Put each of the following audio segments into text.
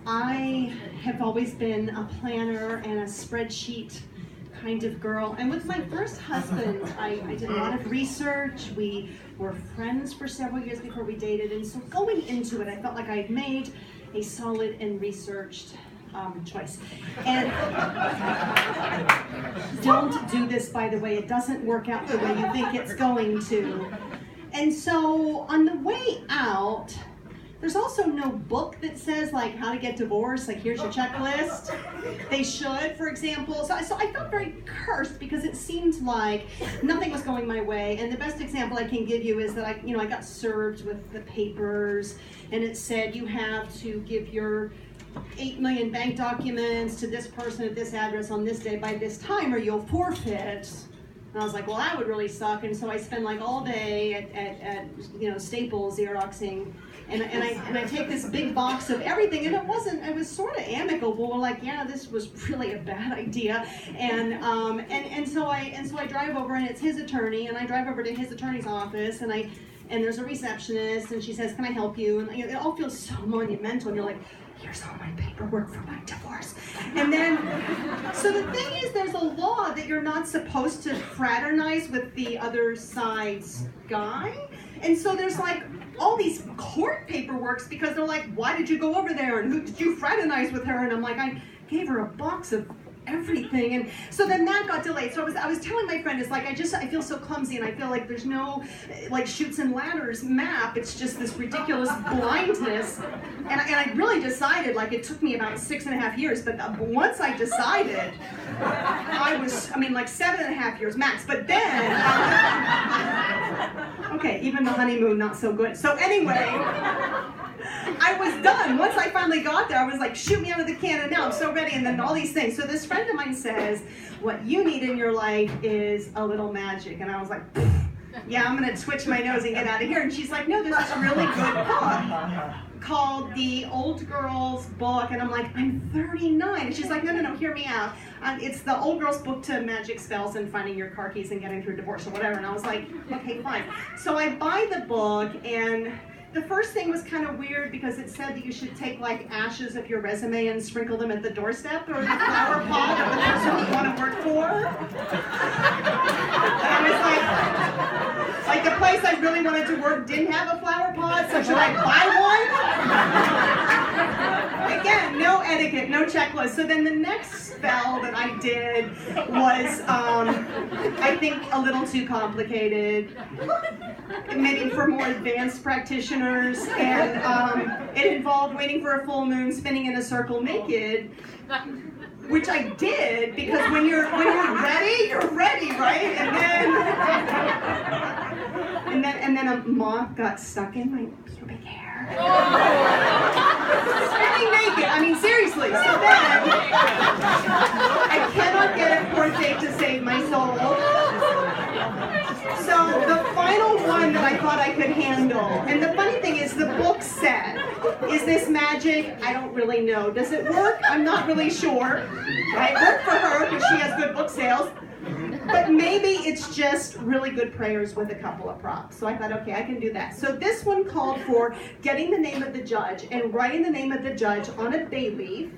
I have always been a planner and a spreadsheet kind of girl. And with my first husband, I did a lot of research. We were friends for several years before we dated. And so going into it, I felt like I had made a solid and researched choice. And don't do this, by the way. It doesn't work out the way you think it's going to. And so on the way out, there's also no book that says like how to get divorced, like here's your checklist. They should, for example. So I felt very cursed because it seemed like nothing was going my way. And the best example I can give you is that I got served with the papers, and it said you have to give your 8 million bank documents to this person at this address on this day by this time or you'll forfeit. And I was like, well, that would really suck. And so I spend like all day at Staples Xeroxing, and I take this big box of everything, and it was sort of amicable. We're like, yeah, this was really a bad idea. And so I drive over, and it's his attorney, and I drive over to his attorney's office, and there's a receptionist, and she says, can I help you? And it all feels so monumental, and you're like, here's all my paperwork for my divorce. And then, so the thing is, there's a law that you're not supposed to fraternize with the other side's guy. And so there's like all these court paperworks because they're like, why did you go over there? And who did you fraternize with her? And I'm like, I gave her a box of everything. And so then that got delayed. So I was telling my friend, it's like, I feel so clumsy, and I feel like there's no like chutes and ladders map. It's just this ridiculous blindness. And I really decided, like, it took me about 6.5 years, but once I decided, like 7.5 years max. But then, okay, even the honeymoon, not so good. So anyway, I was done. Once I finally got there, I was like, shoot me out of the cannon now. I'm so ready. And then all these things. So this friend of mine says, what you need in your life is a little magic. And I was like, yeah, I'm going to twitch my nose and get out of here. And she's like, no, there's this really good book called The Old Girl's Book. And I'm like, I'm 39. And she's like, no, hear me out. It's the old girl's book to magic spells and finding your car keys and getting through divorce or whatever. And I was like, okay, fine. So I buy the book, and the first thing was kind of weird because it said that you should take like ashes of your resume and sprinkle them at the doorstep or the flower pot of the person you want to work for. And I was like the place I really wanted to work didn't have a flower pot, so should I buy one? Again, no etiquette, no checklist. So then the next spell that I did was, I think, a little too complicated, maybe for more advanced practitioners, and it involved waiting for a full moon, spinning in a circle naked, which I did because when you're ready, you're ready, right? And then a moth got stuck in my pubic hair. Spinning naked. I mean, seriously. So then I cannot get a court date to save my soul. So the final one that I thought I could handle, and the funny thing is the book said, is this magic? I don't really know. Does it work? I'm not really sure. It worked for her because she has good book sales. But maybe it's just really good prayers with a couple of props. So I thought, okay, I can do that. So this one called for getting the name of the judge and writing the name of the judge on a bay leaf,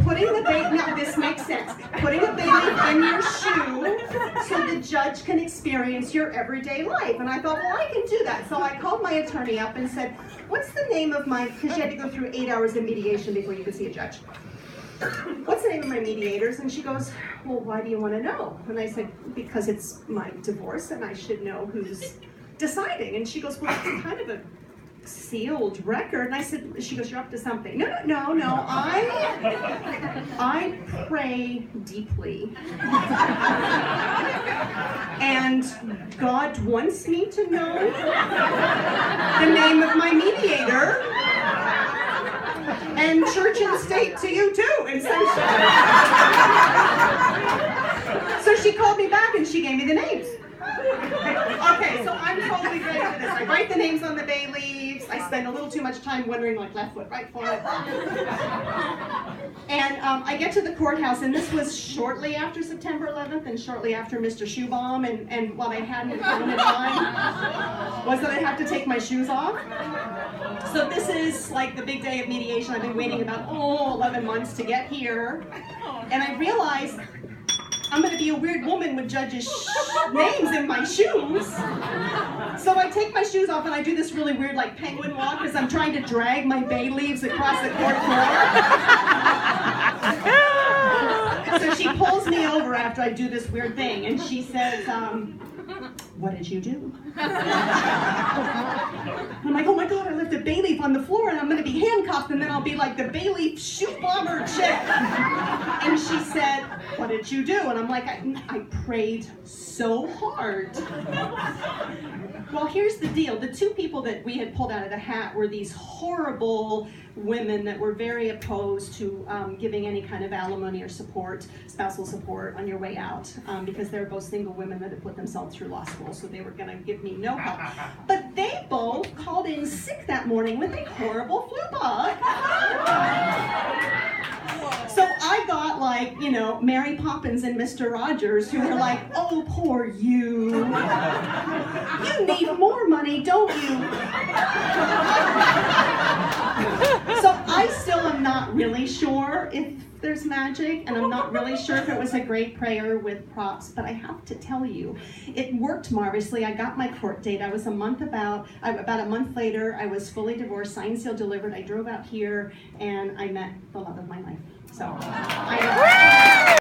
putting the bay, now this makes sense, putting a bay leaf in your shoe so the judge can experience your everyday life. And I thought, well, I can do that. So I called my attorney up and said, what's the name of my, because you had to go through 8 hours of mediation before you could see a judge. What's the name of my mediators? And she goes, well, why do you want to know? And I said, because it's my divorce and I should know who's deciding. And she goes, well, it's kind of a sealed record. And I said, she goes, you're up to something. No, I pray deeply. And God wants me to know the name of my mediator. And church and state to you too. And so she called me back and she gave me the names. Okay, so I'm totally ready for this. I write the names on the bay leaves. I spend a little too much time wondering, like, left foot, right foot. And I get to the courthouse, and this was shortly after September 11th and shortly after Mr. Shoe Bomb, and what I hadn't counted on was that I have to take my shoes off. So this is like the big day of mediation. I've been waiting about, 11 months to get here. And I realized I'm going to be a weird woman with judges' names in my shoes. So I take my shoes off and I do this really weird like penguin walk as I'm trying to drag my bay leaves across the court floor. So she pulls me over after I do this weird thing and she says, what did you do? I'm like, oh my God, I left a bay leaf on the floor and I'm going to be handcuffed and then I'll be like the bay leaf shoe bomber chick. And she said, what did you do? And I'm like, I prayed so hard. Well, here's the deal. The two people that we had pulled out of the hat were these horrible women that were very opposed to giving any kind of alimony or support, spousal support on your way out, because they're both single women that had put themselves through law school, so they were going to give me no help. But they both called in sick that morning with a horrible flu bug. So I got like, Mary Poppins and Mr. Rogers who were like, oh, poor you. You need more money, don't you? So I still am not really sure if there's magic, and I'm not really sure if it was a great prayer with props, but I have to tell you, it worked marvelously. I got my court date. I was about a month later, I was fully divorced, signed, sealed, delivered. I drove out here, and I met the love of my life. So,